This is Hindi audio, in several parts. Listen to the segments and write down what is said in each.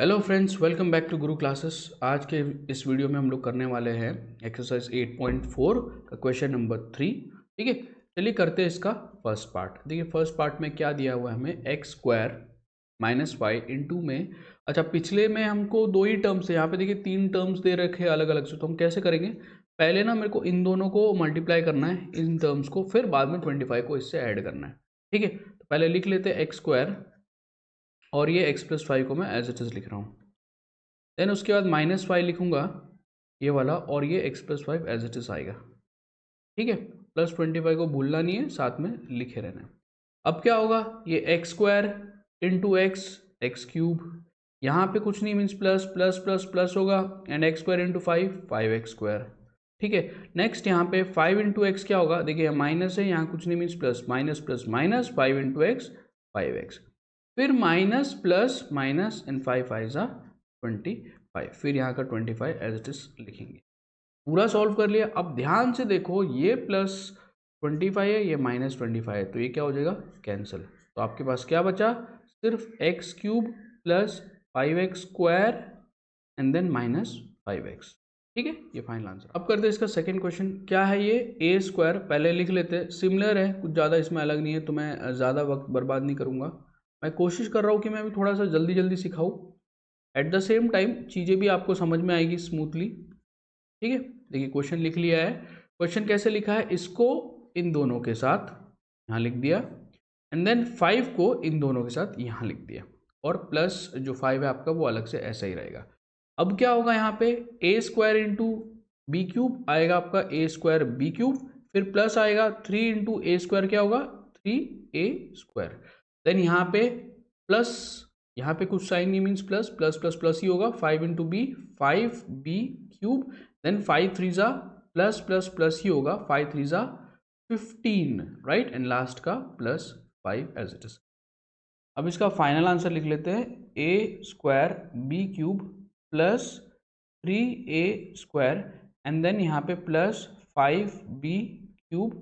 Hello friends, welcome back to Guru Classes. आज के इस वीडियो में हम लोग करने वाले हैं एक्सरसाइज 8.4 का क्वेश्चन नंबर 3। ठीक है, चलिए करते हैं इसका फर्स्ट पार्ट। देखिए फर्स्ट पार्ट में क्या दिया हुआ है हमें, X square minus Y into में। अच्छा, पिछले में हमको दो ही टर्म्स है, यहाँ पे देखिए तीन टर्म्स दे रखे हैं अलग अलग से। तो हम कैसे करेंगे, पहले ना मेरे को इन दोनों को मल्टीप्लाई करना है, इन टर्म्स को, फिर बाद में 25 को इससे ऐड करना है। ठीक है, तो पहले लिख लेते हैं एक्स स्क्वायर और ये एक्स प्लस 5 को मैं एज इट इज लिख रहा हूँ। देन उसके बाद माइनस 5 लिखूंगा ये वाला, और ये X plus 5 as it is आएगा। ठीक है, प्लस 25 को भूलना नहीं है, साथ में लिखे रहना है। अब क्या होगा, ये x square into x, x cube, यहाँ पे कुछ नहीं, means plus plus plus plus होगा, and x square into 5 x square. ठीक है, नेक्स्ट यहाँ पे 5 इंटू एक्स क्या होगा, देखिए माइनस है, यहाँ कुछ नहीं, means plus, minus plus minus 5 into x 5x, फिर माइनस प्लस माइनस एंड 5 5 25, फिर यहाँ का 25 एज इट इज लिखेंगे। पूरा सॉल्व कर लिया। अब ध्यान से देखो, ये प्लस 25 है, ये माइनस 25 है, तो ये क्या हो जाएगा, कैंसिल। तो आपके पास क्या बचा, सिर्फ X cube plus 5x square and then minus 5x। ठीक है, ये फाइनल आंसर। अब करते हैं इसका सेकंड क्वेश्चन। क्या है ये, ए स्क्वायर, पहले लिख लेते हैं, सिमिलर है, कुछ ज़्यादा इसमें अलग नहीं है, तो मैं ज़्यादा वक्त बर्बाद नहीं करूँगा। मैं कोशिश कर रहा हूँ कि मैं भी थोड़ा सा जल्दी जल्दी सिखाऊँ, एट द सेम टाइम चीज़ें भी आपको समझ में आएगी स्मूथली। ठीक है, देखिए क्वेश्चन लिख लिया है। क्वेश्चन कैसे लिखा है, इसको इन दोनों के साथ यहाँ लिख दिया, एंड देन 5 को इन दोनों के साथ यहाँ लिख दिया, और प्लस जो 5 है आपका वो अलग से ऐसा ही रहेगा। अब क्या होगा, यहाँ पे ए स्क्वायर इंटू बी क्यूब आएगा आपका, ए स्क्वायर बी क्यूब, फिर प्लस आएगा 3 इंटू ए स्क्वायर, क्या होगा 3a स्क्वायर। देन यहाँ पे प्लस, यहाँ पे कुछ साइन नहीं, means plus plus plus plus ही होगा, 5 into B 5b cube, then 5 3 जा प्लस प्लस प्लस ही होगा, 5 3 जा 15, राइट, एंड लास्ट का प्लस 5 एज इट इज। अब इसका फाइनल आंसर लिख लेते हैं, a square b cube plus 3a square, and then यहाँ पे प्लस 5b क्यूब।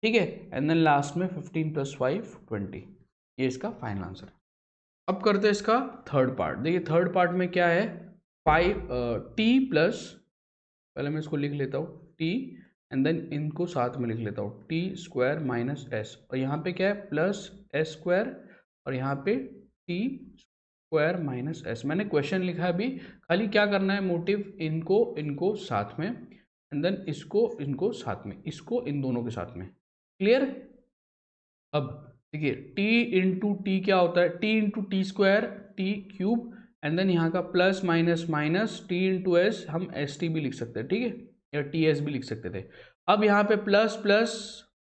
ठीक है, एंड देन लास्ट में 15 प्लस 5 20, ये इसका फाइनल आंसर है। अब करते हैं इसका थर्ड पार्ट। देखिए थर्ड पार्ट में क्या है, 5 टी प्लस, पहले मैं इसको लिख लेता हूँ टी, एंड देन इनको साथ में लिख लेता हूँ, टी स्क्वायर माइनस एस, और यहाँ पे क्या है प्लस एस स्क्वायर, और यहाँ पे टी स्क्वायर माइनस एस। मैंने क्वेश्चन लिखा है अभी, खाली क्या करना है, मोटिव इनको इनको साथ में, एंड देन इसको इनको साथ में, इसको इन दोनों के साथ में। क्लियर। अब देखिए t इंटू टी क्या होता है, t into T square T cube, and then यहाँ का plus minus minus t into S, हम एस टी भी लिख सकते हैं, ठीक है, या टी एस भी लिख सकते थे। अब यहाँ पे plus plus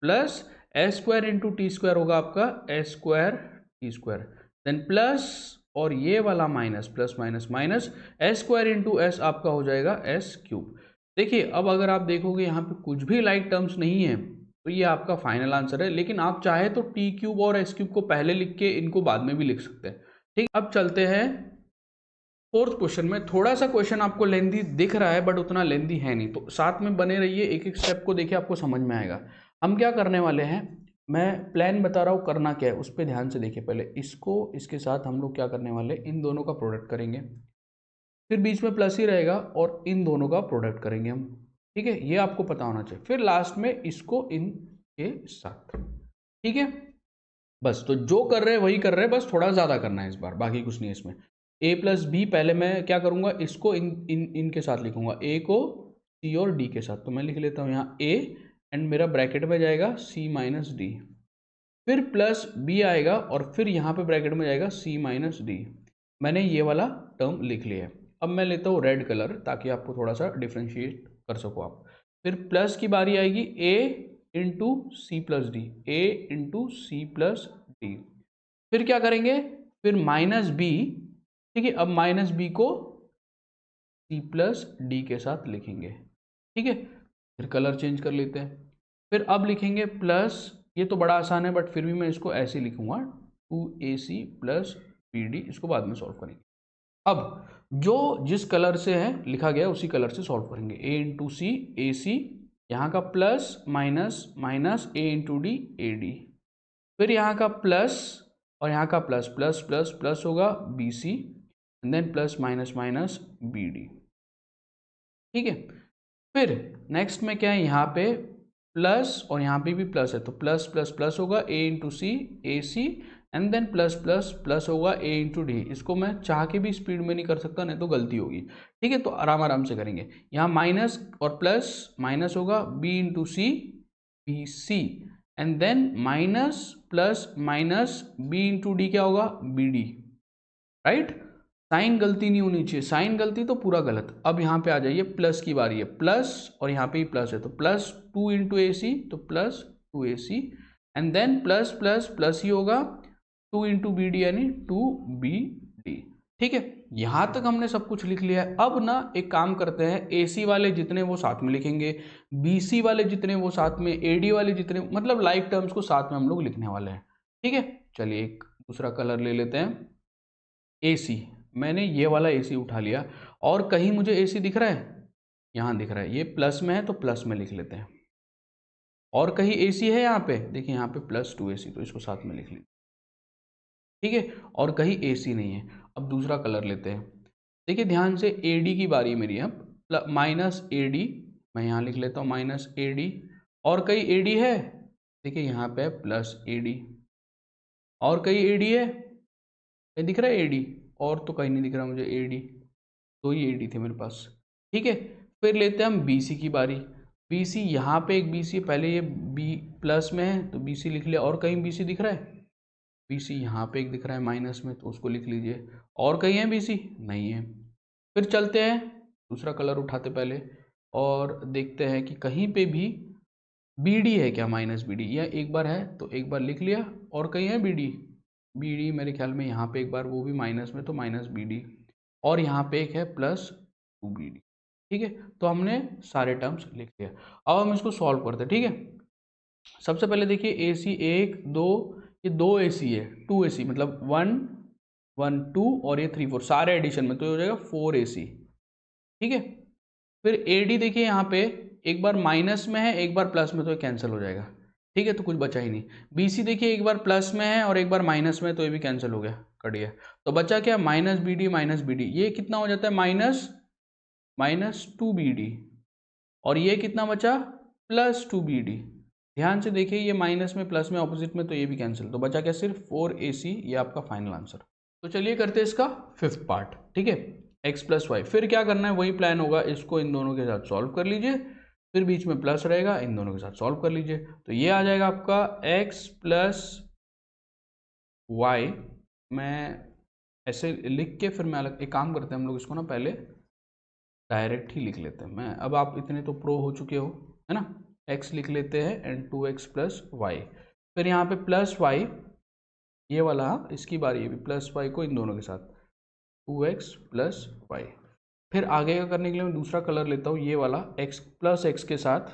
plus S square into T square होगा आपका S square T square, then plus, और ये वाला minus, plus minus minus S square into S आपका हो जाएगा एस क्यूब। देखिए अब अगर आप देखोगे यहाँ पे कुछ भी लाइक टर्म्स नहीं है, तो ये आपका फाइनल आंसर है। लेकिन आप चाहे तो टी क्यूब और एस क्यूब को पहले लिख के इनको बाद में भी लिख सकते हैं। ठीक, अब चलते हैं फोर्थ क्वेश्चन में। थोड़ा सा क्वेश्चन आपको लेंदी दिख रहा है, बट उतना लेंदी है नहीं, तो साथ में बने रहिए, एक एक स्टेप को देखिए, आपको समझ में आएगा। हम क्या करने वाले हैं, मैं प्लान बता रहा हूँ करना क्या है, उस पर ध्यान से देखिए। पहले इसको इसके साथ हम लोग क्या करने वाले, इन दोनों का प्रोडक्ट करेंगे, फिर बीच में प्लस ही रहेगा, और इन दोनों का प्रोडक्ट करेंगे हम। ठीक है, ये आपको पता होना चाहिए। फिर लास्ट में इसको इन के साथ। ठीक है, बस तो जो कर रहे हैं वही कर रहे हैं, बस थोड़ा ज़्यादा करना है इस बार, बाकी कुछ नहीं है इसमें। a प्लस बी, पहले मैं क्या करूँगा, इसको इनके साथ लिखूंगा, a को c और d के साथ। तो मैं लिख लेता हूँ यहाँ a, एंड मेरा ब्रैकेट में जाएगा c माइनस डी, फिर प्लस b आएगा, और फिर यहाँ पे ब्रैकेट में जाएगा c माइनस डी। मैंने ये वाला टर्म लिख लिया है। अब मैं लेता हूँ रेड कलर, ताकि आपको थोड़ा सा डिफ्रेंशिएट कर सको आप। फिर प्लस की बारी आएगी, a into C plus D, A into C plus D, फिर क्या करेंगे, फिर माइनस बी। ठीक है, अब माइनस बी को सी प्लस डी के साथ लिखेंगे। ठीक है, फिर कलर चेंज कर लेते हैं, फिर अब लिखेंगे प्लस, ये तो बड़ा आसान है, बट फिर भी मैं इसको ऐसे ही लिखूंगा, 2ac प्लस बी डी, इसको बाद में सॉल्व करेंगे। अब जो जिस कलर से है लिखा गया उसी कलर से सॉल्व करेंगे, a into c a C, यहाँ का plus minus minus a into D A D, फिर यहाँ का प्लस, और यहाँ का प्लस प्लस प्लस प्लस होगा B C, and then plus minus minus B D. ठीक है, फिर नेक्स्ट में क्या है, यहाँ पे प्लस और यहाँ पे भी प्लस है, तो प्लस प्लस प्लस होगा a into c, a c, and then plus plus plus होगा ए इंटू डी। इसको मैं चाह के भी स्पीड में नहीं कर सकता, नहीं तो गलती होगी। ठीक है, तो आराम आराम से करेंगे। यहाँ माइनस और प्लस, माइनस होगा B into C, B C, and then minus plus minus B into D क्या होगा, बी डी। राइट, साइन गलती नहीं होनी चाहिए, साइन गलती तो पूरा गलत। अब यहाँ पे आ जाइए, प्लस की बारी है, प्लस और यहाँ पे ही प्लस है, तो प्लस 2 इंटू ए सी, तो plus 2 a c, and then plus plus plus ही होगा 2 इंटू बी डी, यानी 2 बी डी। ठीक है, यहाँ तक हमने सब कुछ लिख लिया है। अब ना एक काम करते हैं, ए सी वाले जितने वो साथ में लिखेंगे, बी सी वाले जितने वो साथ में, ए डी वाले जितने, मतलब लाइक टर्म्स को साथ में हम लोग लिखने वाले हैं। ठीक है, चलिए एक दूसरा कलर ले लेते हैं, ए सी। मैंने ये वाला एसी उठा लिया, और कहीं मुझे एसी दिख रहा है, यहाँ दिख रहा है, ये प्लस में है तो प्लस में लिख लेते हैं। और कहीं एसी है यहाँ पे, देखिए यहाँ पे प्लस 2 AC, तो इसको साथ में लिख लीजिए। ठीक है, और कहीं एसी नहीं है। अब दूसरा कलर लेते हैं, देखिए ध्यान से, एडी की बारी मेरी है, माइनस एडी, मैं यहाँ लिख लेता हूँ माइनस एडी। और कहीं एडी है, देखिए यहाँ पे प्लस एडी। और कहीं एडी है, कहीं दिख रहा है एडी, और तो कहीं नहीं दिख रहा मुझे एडी, तो ही एडी थे मेरे पास। ठीक है, फिर लेते हैं हम बीसी की बारी। बीसी, यहाँ पे एक बीसी, पहले ये बी प्लस में है तो बीसी लिख लिया। और कहीं बीसी दिख रहा है, बीसी यहाँ पे एक दिख रहा है माइनस में, तो उसको लिख लीजिए। और कहीं है बीसी, नहीं है। फिर चलते हैं, दूसरा कलर उठाते पहले, और देखते हैं कि कहीं पे भी बीडी है क्या, माइनस बीडी, या एक बार है तो एक बार लिख लिया। और कहीं है बीडी, बीडी मेरे ख्याल में यहाँ पे एक बार, वो भी माइनस में, तो माइनस बीडी। और यहाँ पे एक है प्लस 2BD। ठीक है, तो हमने सारे टर्म्स लिख लिया। अब हम इसको सॉल्व करते हैं। ठीक है, सबसे पहले देखिए, ए सी 1 2, ये 2 AC है, 2 AC मतलब 1 1 2 और ये 3 4, सारे एडिशन में, तो ये हो जाएगा 4 AC। ठीक है, फिर ए डी देखिए यहाँ पे एक बार माइनस में है, एक बार प्लस में, तो ये कैंसिल हो जाएगा। ठीक है, तो कुछ बचा ही नहीं। बी सी देखिए एक बार प्लस में है और एक बार माइनस में, तो ये भी कैंसिल हो गया, कट गया। तो बचा क्या, minus B D minus B D, ये कितना हो जाता है, माइनस माइनस 2BD। और ये कितना बचा, प्लस 2BD। ध्यान से देखिए, ये माइनस में प्लस में ऑपोजिट में, तो ये भी कैंसिल, तो बचा क्या, सिर्फ 4AC। ये आपका फाइनल आंसर। तो चलिए करते हैं इसका फिफ्थ पार्ट। ठीक है, x प्लस वाई, फिर क्या करना है, वही प्लान होगा, इसको इन दोनों के साथ सॉल्व कर लीजिए, फिर बीच में प्लस रहेगा, इन दोनों के साथ सॉल्व कर लीजिए। तो ये आ जाएगा आपका x प्लस वाई। मैं ऐसे लिख के फिर मैं अलग एक काम करते हैं, हम लोग इसको ना पहले डायरेक्ट ही लिख लेते हैं। मैं, अब आप इतने तो प्रो हो चुके हो, है ना, x लिख लेते हैं एंड 2x प्लस वाई, फिर यहाँ पे प्लस वाई, ये वाला, इसकी बारी है भी, प्लस वाई को इन दोनों के साथ 2x प्लस वाई। फिर आगे का करने के लिए मैं दूसरा कलर लेता हूँ, ये वाला, x प्लस एक्स के साथ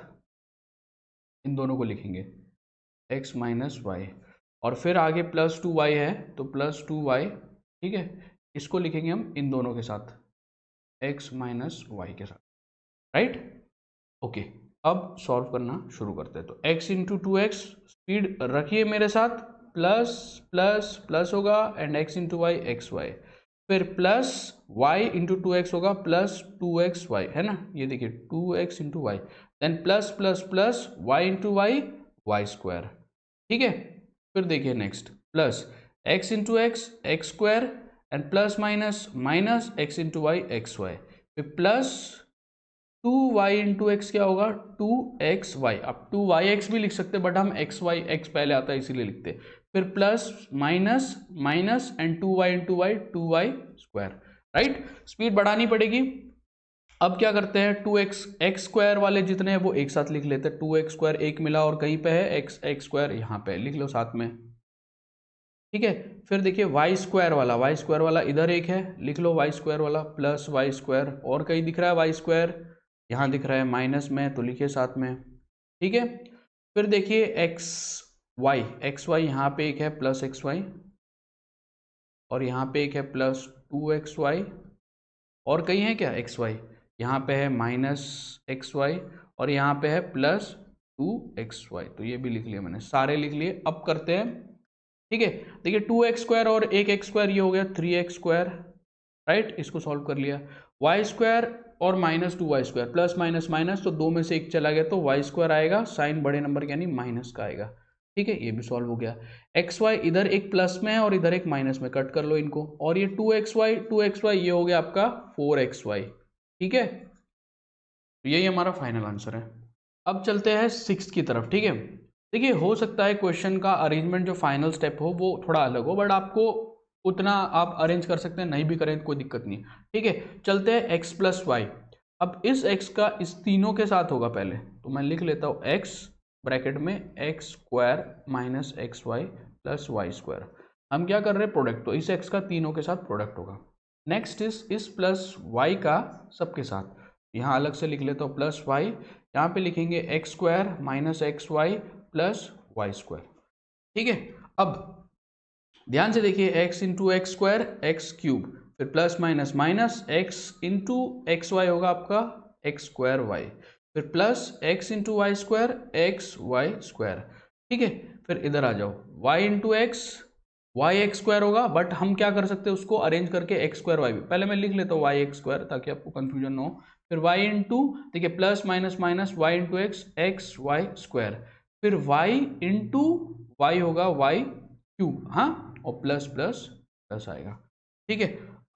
इन दोनों को लिखेंगे, x माइनस वाई। और फिर आगे प्लस 2y है, तो प्लस 2y। ठीक है, इसको लिखेंगे हम इन दोनों के साथ, x माइनस वाई के साथ। Right, okay. अब सॉल्व करना शुरू करते हैं। तो x इंटू 2x, स्पीड रखिए मेरे साथ, प्लस प्लस प्लस होगा, and x into Y X Y, फिर प्लस y इंटू 2x होगा, प्लस 2xy, है ना, ये देखिए 2x into Y, then plus plus plus y into Y, Y square. ठीक है, फिर देखिए next, plus x into x, X square, and plus minus minus x into Y, X Y, फिर प्लस 2y इंटू एक्स क्या होगा, 2xy। अब 2yx भी लिख सकते, बट हम xy, x पहले आता है इसीलिए लिखते। फिर plus minus minus and 2y into Y, 2y square. Right, speed बढ़ानी पड़ेगी। अब क्या करते हैं, 2x एक्स स्क्वायर वाले जितने हैं वो एक साथ लिख लेते हैं, 2x स्क्वायर एक मिला और कहीं पे है x, एक्स स्क्वायर यहाँ पे लिख लो साथ में। ठीक है, फिर देखिए वाई स्क्वायर वाला इधर एक है, लिख लो वाई स्क्वायर वाला, प्लस वाई स्क्वायर। और कहीं दिख रहा है वाई स्क्वायर, यहाँ दिख रहा है माइनस में, तो लिखिए साथ में। ठीक है, फिर देखिए एक्स वाई यहाँ पे एक है प्लस एक्स वाई, और यहाँ पे एक है प्लस 2xy, और कहीं है क्या एक्स वाई, यहाँ पे है माइनस एक्स वाई, और यहाँ पे है प्लस 2xy। तो ये भी लिख लिया मैंने, सारे लिख लिए। अब करते हैं। ठीक है, देखिए 2x स्क्वायर और एक एक्स स्क्वायर, ये हो गया 3x स्क्वायर, राइट, इसको सॉल्व कर लिया। वाई स्क्वायर और minus 2y², plus minus minus, तो दो में से एक चला गया तो y² आएगा, साइन बड़े नंबर यानी माइनस का आएगा। ठीक है, ये भी सॉल्व हो गया। एक्स वाई इधर एक प्लस में है और इधर एक माइनस में, कट कर लो इनको, और ये 2xy ये हो गया आपका 4xy। ठीक है, तो यही हमारा फाइनल आंसर है। अब चलते हैं सिक्स्थ की तरफ। ठीक है, देखिए हो सकता है क्वेश्चन का अरेंजमेंट जो फाइनल स्टेप हो वो थोड़ा अलग हो, बट आपको उतना आप अरेंज कर सकते हैं, नहीं भी करें कोई दिक्कत नहीं। ठीक है, चलते हैं एक्स प्लस वाई। अब इस x का इस तीनों के साथ होगा पहले, तो मैं लिख लेता हूँ x ब्रैकेट में X square minus x Y plus Y square. हम क्या कर रहे हैं, प्रोडक्ट, तो इस x का तीनों के साथ प्रोडक्ट होगा। नेक्स्ट इस प्लस y का सबके साथ, यहाँ अलग से लिख लेता हूँ प्लस y, यहाँ पे लिखेंगे x square minus x Y plus Y square. ठीक है, अब ध्यान से देखिए, x into x square x cube, फिर plus minus minus x into x y होगा आपका एक्स स्क्वायर वाई, फिर plus x into y square x Y square. ठीक है, फिर इधर आ जाओ, y into x y x square होगा, बट हम क्या कर सकते हैं उसको अरेंज करके एक्स स्क्वायर वाई भी, पहले मैं लिख लेता हूँ वाई एक्स स्क्वायर ताकि आपको कंफ्यूजन ना हो। फिर y इंटू, देखिए plus minus minus y into x X Y square, फिर y इंटू वाई होगा वाई क्यूब, हाँ, और प्लस प्लस प्लस आएगा। ठीक है,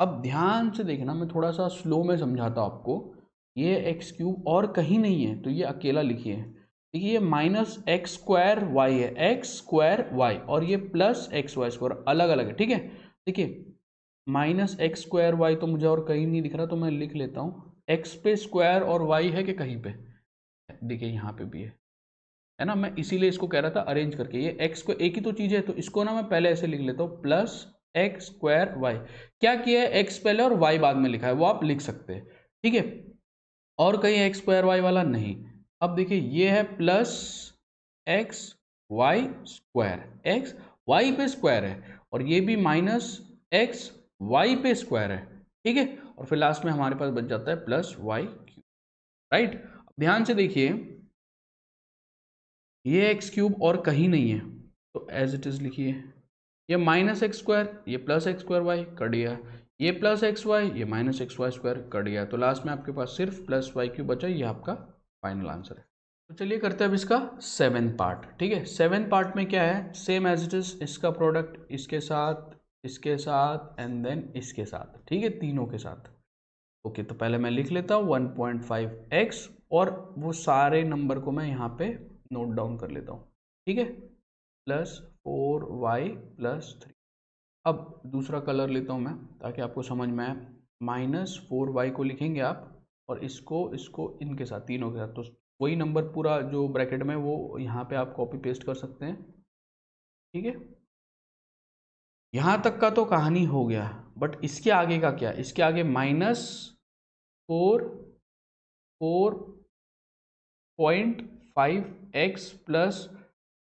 अब ध्यान से देखना, मैं थोड़ा सा स्लो में समझाता हूँ आपको। ये एक्स क्यूब और कहीं नहीं है, तो ये अकेला लिखिए। देखिए ये माइनस एक्स स्क्वायर वाई है, एक्स स्क्वायर वाई, और ये प्लस एक्स वाई स्क्वायर अलग अलग है। ठीक है, देखिए माइनस एक्स स्क्वायर वाई तो मुझे और कहीं नहीं दिख रहा, तो मैं लिख लेता हूँ एक्स पे स्क्वायर और वाई है कि कहीं पे, देखिए यहाँ पे भी है ना, मैं इसीलिए इसको कह रहा था अरेंज करके, ये एक्स को एक ही तो चीज है, तो इसको ना मैं पहले ऐसे लिख लेता हूँ प्लस एक्स स्क्वायर वाई। क्या किया है, एक्स पहले और वाई बाद में लिखा है, वो आप लिख सकते हैं। ठीक है, और कहीं एक्स स्क्वायर वाई वाला नहीं। अब देखिए ये है plus X Y square, x Y पे स्क्वायर है, और ये भी माइनस एक्स वाई पे स्क्वायर है। ठीक है, और फिर लास्ट में हमारे पास बच जाता है प्लस वाई क्यूब। राइट, ध्यान से देखिए, ये एक्स क्यूब और कहीं नहीं है, तो एज इट इज लिखिए, ये माइनस एक्स स्क्वायर, ये प्लस एक्स स्क्वायर वाई कर दिया, ये प्लस एक्स वाई, ये माइनस एक्स वाई स्क्वायर कर दिया, तो लास्ट में आपके पास सिर्फ प्लस वाई क्यूब बचा, ये आपका फाइनल आंसर है। तो चलिए करते हैं अब इसका सेवेंथ पार्ट। ठीक है, सेवेंथ पार्ट में क्या है, सेम एज इट इज, इसका प्रोडक्ट इसके साथ एंड देन इसके साथ। ठीक है, तीनों के साथ। ओके, तो पहले मैं लिख लेता हूँ 1.5x, और वो सारे नंबर को मैं यहाँ पे नोट डाउन कर लेता हूँ। ठीक है, प्लस 4y प्लस 3। अब दूसरा कलर लेता हूँ मैं ताकि आपको समझ में आए, माइनस 4y को लिखेंगे आप, और इसको इनके साथ, तीनों के साथ, तो वही नंबर पूरा जो ब्रैकेट में वो यहाँ पे आप कॉपी पेस्ट कर सकते हैं। ठीक है, यहाँ तक का तो कहानी हो गया, बट इसके आगे का क्या, इसके आगे माइनस 4.5x प्लस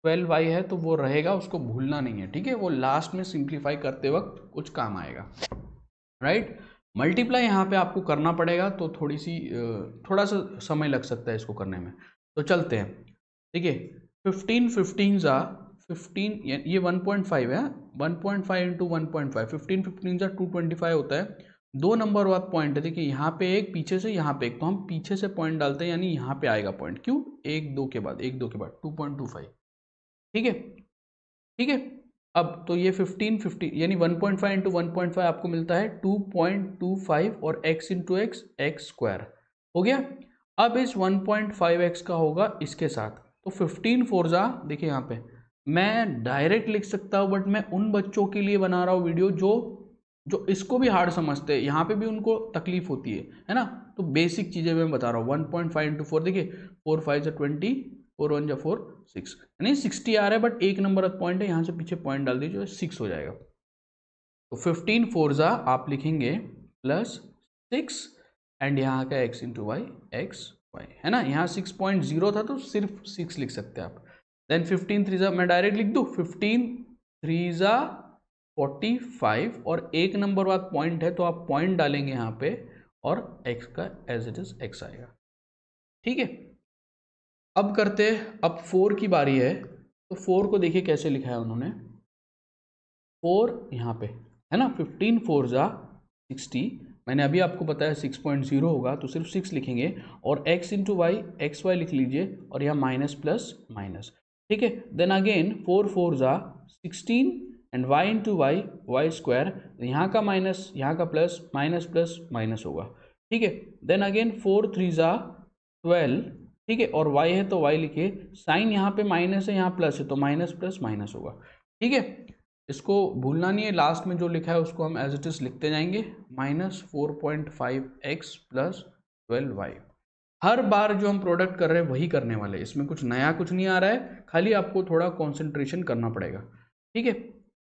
12y है, तो वो रहेगा, उसको भूलना नहीं है। ठीक है, वो लास्ट में सिंप्लीफाई करते वक्त कुछ काम आएगा। राइट, मल्टीप्लाई यहाँ पे आपको करना पड़ेगा, तो थोड़ा सा समय लग सकता है इसको करने में, तो चलते हैं। देखिए 15 15 जा 15, ये 1.5 है, 1.5 इंटू 1.5, 15 15 जा 225 होता है। दो नंबर वाला पॉइंट है, देखिए यहाँ पे एक, पीछे से यहाँ पे एक, तो हम पीछे से पॉइंट डालते हैं, यानी यहाँ पे आएगा पॉइंट, क्यों, एक दो के बाद 2.25। ठीक है, ठीक है, अब तो ये 15 15 यानी 1.5 इंटू 1.5 आपको मिलता है 2.25, और x into x X square हो गया। अब इस 1.5x का होगा इसके साथ, तो 15 4 जा, देखिए यहाँ पे मैं डायरेक्ट लिख सकता हूँ, बट मैं उन बच्चों के लिए बना रहा हूँ वीडियो जो इसको भी हार्ड समझते हैं, यहाँ पे भी उनको तकलीफ होती है ना, तो बेसिक चीज़ें मैं बता रहा हूँ। 1.5 इंटू 4, देखिए 4 5 जा 20, 4 1 जा 4 6, यानी 60 आ रहा है, बट एक नंबर पॉइंट है, यहाँ से पीछे पॉइंट डाल दीजिए, 6 हो जाएगा। तो 15 4 जा आप लिखेंगे प्लस 6, एंड यहाँ का x into Y X Y है ना, यहाँ 6.0 था तो सिर्फ 6 लिख सकते हैं आप। देन 15 3 जा, मैं डायरेक्ट लिख दूँ, 15 3 जा 45, और एक नंबर बाद पॉइंट है, तो आप पॉइंट डालेंगे यहाँ पे, और x का एज इट इज x आएगा। ठीक है, अब करते, अब 4 की बारी है, तो 4 को देखिए कैसे लिखा है उन्होंने, 4 यहाँ पे है ना, 15 4 जा 60, मैंने अभी आपको बताया 6.0 होगा तो सिर्फ 6 लिखेंगे, और x into Y X Y लिख लीजिए, और यहाँ माइनस प्लस माइनस, ठीक है। देन अगेन 4 4 जा 16 and y into Y Y square, यहाँ का माइनस यहाँ का प्लस माइनस होगा, ठीक है। देन अगेन 4 3 जा 12, ठीक है, और y है तो y लिखिए, साइन यहाँ पे माइनस है यहाँ प्लस है तो माइनस प्लस माइनस होगा, ठीक है। इसको भूलना नहीं है, लास्ट में जो लिखा है उसको हम एज इट इज लिखते जाएंगे, -4.5x प्लस 12y। हर बार जो हम प्रोडक्ट कर रहे हैं वही करने वाले हैं, इसमें कुछ नया कुछ नहीं आ रहा है, खाली आपको थोड़ा कंसंट्रेशन करना पड़ेगा, ठीक है।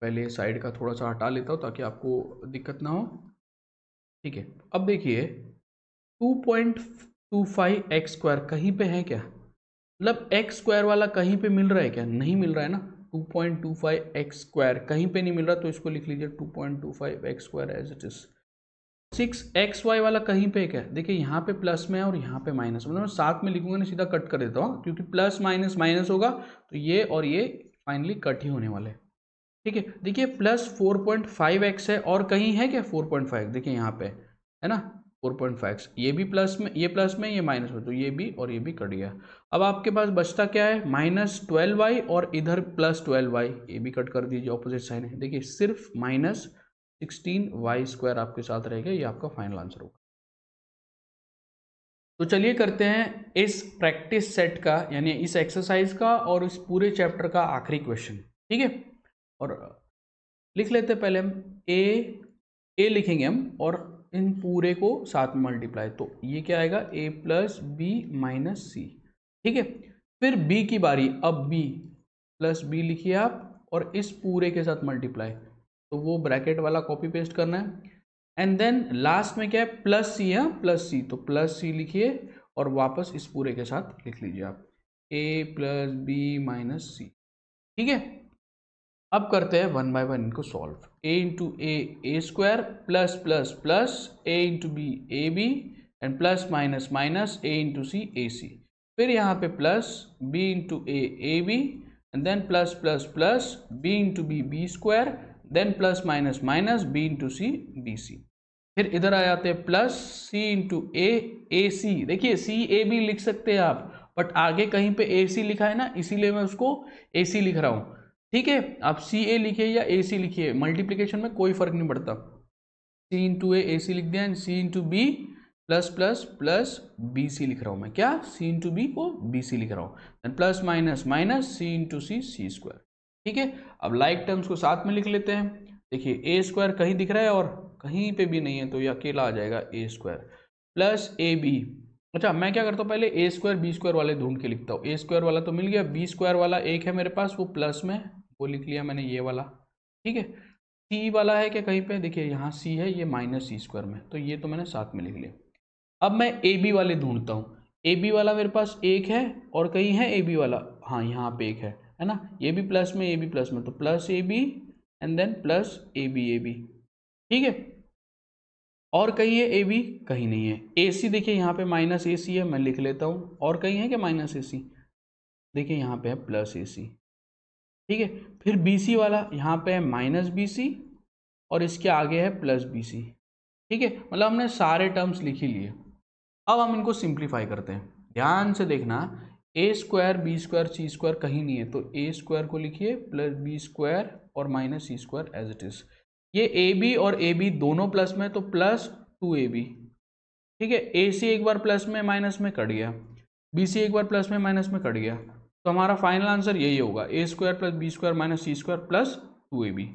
पहले साइड का थोड़ा सा हटा लेता हूँ ताकि आपको दिक्कत ना हो, ठीक है। अब देखिए 2.25x स्क्वायर कहीं पे है क्या, मतलब x स्क्वायर वाला कहीं पे मिल रहा है क्या, नहीं मिल रहा है ना। 2.25x स्क्वायर कहीं पे नहीं मिल रहा तो इसको लिख लीजिए 2.25x square as it is. 6xy वाला कहीं पे क्या, देखिए यहाँ पे प्लस में है और यहाँ पे माइनस, मतलब मैं साथ में लिखूंगा नहीं, सीधा कट कर देता हूँ, क्योंकि प्लस माइनस माइनस होगा तो ये और ये फाइनली कट ही होने वाले, ठीक है। देखिए प्लस 4.5x है, और कहीं है क्या 4.5, देखिए यहाँ पे है ना 4.5, ये भी प्लस में, ये प्लस में, ये माइनस में, तो ये भी और ये भी कट गया। अब आपके पास बचता क्या है, -12y और इधर +12y, ये भी कट कर दीजिए, ऑपोजिट साइन है। देखिए सिर्फ -16y स्क्वायर आपके साथ रहेगा, ये आपका फाइनल आंसर होगा। तो चलिए करते हैं इस प्रैक्टिस सेट का, यानी इस एक्सरसाइज का और इस पूरे चैप्टर का आखिरी क्वेश्चन, ठीक है। और लिख लेते हैं पहले हम ए लिखेंगे हम, और इन पूरे को साथ में मल्टीप्लाई, तो ये क्या आएगा a plus b minus c, ठीक है। फिर b की बारी, अब b प्लस बी लिखिए आप, और इस पूरे के साथ मल्टीप्लाई, तो वो ब्रैकेट वाला कॉपी पेस्ट करना है। एंड देन लास्ट में क्या है, प्लस सी है, प्लस सी, तो प्लस सी लिखिए और वापस इस पूरे के साथ लिख लीजिए आप a plus b minus c, ठीक है। अब करते हैं 1 बाय 1 इनको solve. a into a square plus plus plus a into b a B and plus minus minus a into c a c, फिर यहाँ पे plus b into a B and then plus plus plus b into b square, then plus minus minus b into C B c, फिर इधर आ जाते हैं प्लस c इंटू ए सी, देखिए सी ए बी लिख सकते हैं आप, बट आगे कहीं पे ए सी लिखा है ना, इसीलिए मैं उसको ए सी लिख रहा हूँ, ठीक है। आप सी ए लिखिए या ए सी लिखिए, मल्टीप्लिकेशन में कोई फर्क नहीं पड़ता। सी इंटू ए सी लिख दिया, and C into B plus plus plus B C लिख रहा हूँ मैं, क्या सी इंटू बी को बी सी लिख रहा हूँ, and plus minus minus C into C C square, ठीक है। अब लाइक टर्म्स को साथ में लिख लेते हैं, देखिए ए स्क्वायर कहीं दिख रहा है और कहीं पे भी नहीं है, तो ये अकेला आ जाएगा ए स्क्वायर प्लस ए बी। अच्छा मैं क्या करता हूँ, पहले ए स्क्वायर बी स्क्वायर वाले ढूंढ के लिखता हूँ, ए स्क्वायर वाला तो मिल गया, बी स्क्वायर वाला एक है मेरे पास वो प्लस में, वो लिख लिया मैंने ये वाला, ठीक है। सी वाला है क्या कहीं पे, देखिए यहाँ सी है, ये माइनस सी स्क्वायर में, तो ये तो मैंने साथ में लिख लिया। अब मैं ए बी वाले ढूंढता हूँ, ए बी वाला मेरे पास एक है और कहीं है ए बी वाला, हाँ यहाँ पे एक है ना, ये भी प्लस में, ये भी प्लस में, तो plus A B and then plus A B, ठीक है। और कहीं है ए बी, कहीं नहीं है। ए सी देखिए यहाँ पे माइनस ए सी है, मैं लिख लेता हूँ, और कहीं है क्या माइनस ए सी, देखिए यहाँ पे है प्लस ए सी, ठीक है। फिर बी सी वाला यहाँ पे है माइनस बी सी और इसके आगे है प्लस बी सी, ठीक है। मतलब हमने सारे टर्म्स लिख ही लिए। अब हम इनको सिंप्लीफाई करते हैं, ध्यान से देखना, A square B square C square कहीं नहीं है, तो ए स्क्वायर को लिखिए प्लस बी स्क्वायर और minus C square as it is. ये ए बी और ए बी दोनों प्लस में, तो प्लस 2ab, ठीक है। ए सी एक बार प्लस में माइनस में कट गया, बी सी एक बार प्लस में माइनस में कट गया, तो हमारा फाइनल आंसर यही होगा, a square plus B square minus C square plus 2ab।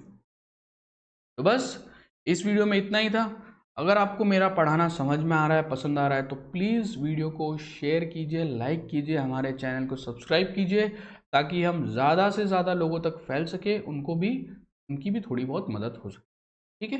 तो बस इस वीडियो में इतना ही था। अगर आपको मेरा पढ़ाना समझ में आ रहा है, पसंद आ रहा है, तो प्लीज़ वीडियो को शेयर कीजिए, लाइक कीजिए, हमारे चैनल को सब्सक्राइब कीजिए, ताकि हम ज़्यादा से ज़्यादा लोगों तक फैल सके, उनकी भी थोड़ी बहुत मदद हो सके, ठीक है।